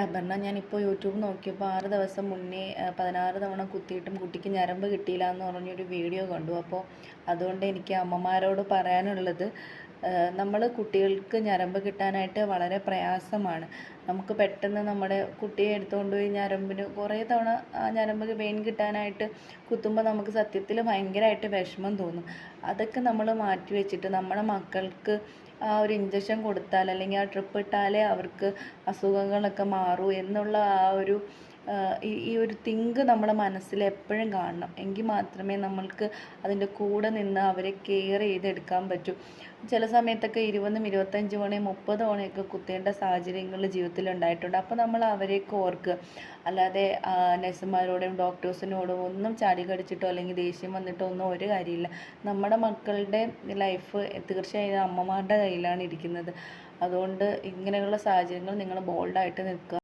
അപർണ, ഞാനിപ്പോൾ യൂട്യൂബ് നോക്കിയപ്പോൾ 6 ദിവസം മുന്നേ 16 തവണ കുത്തിയിട്ടും കുട്ടിക്ക് ഞരമ്പ് കിട്ടിയില്ല എന്ന് പറഞ്ഞൊരു വീഡിയോ കണ്ടു. അപ്പോൾ അതുകൊണ്ട് എനിക്ക് അമ്മമാരോട് പറയാനുള്ളത്, നമ്മൾ കുട്ടികൾക്ക് ഞരമ്പ് കിട്ടാനായിട്ട് വളരെ പ്രയാസമാണ്. നമുക്ക് പെട്ടെന്ന് നമ്മുടെ കുട്ടിയെ എടുത്തുകൊണ്ട് പോയി ഞരമ്പിന് കുറേ തവണ ആ ഞരമ്പ് വെയിൻ കിട്ടാനായിട്ട് കുത്തുമ്പോൾ നമുക്ക് സത്യത്തിൽ ഭയങ്കരമായിട്ട് വിഷമം തോന്നും. അതൊക്കെ നമ്മൾ മാറ്റി വെച്ചിട്ട് നമ്മുടെ മക്കൾക്ക് ആ ഒരു ഇഞ്ചക്ഷൻ കൊടുത്താൽ, അല്ലെങ്കിൽ ആ ട്രിപ്പ് ഇട്ടാലേ അവർക്ക് അസുഖങ്ങളൊക്കെ മാറൂ എന്നുള്ള ആ ഒരു ഈ ഒരു തിങ്ക് നമ്മുടെ മനസ്സിൽ എപ്പോഴും കാണണം. എങ്കിൽ മാത്രമേ നമ്മൾക്ക് അതിൻ്റെ കൂടെ നിന്ന് അവരെ കെയർ ചെയ്തെടുക്കാൻ പറ്റൂ. ചില സമയത്തൊക്കെ 20, 25 തവണയും 30 തവണയൊക്കെ കുത്തേണ്ട സാഹചര്യങ്ങൾ ജീവിതത്തിൽ ഉണ്ടായിട്ടുണ്ട്. അപ്പോൾ നമ്മൾ അവരെയൊക്കെ ഓർക്കുക. അല്ലാതെ നഴ്സുമാരോടും ഡോക്ടേഴ്സിനോടും ഒന്നും ചാടി കടിച്ചിട്ടോ അല്ലെങ്കിൽ ദേഷ്യം വന്നിട്ടോ ഒന്നും ഒരു കാര്യമില്ല. നമ്മുടെ മക്കളുടെ ലൈഫ് തീർച്ചയായും അമ്മമാരുടെ കയ്യിലാണ് ഇരിക്കുന്നത്. അതുകൊണ്ട് ഇങ്ങനെയുള്ള സാഹചര്യങ്ങൾ നിങ്ങൾ ബോൾഡായിട്ട് നിൽക്കുക.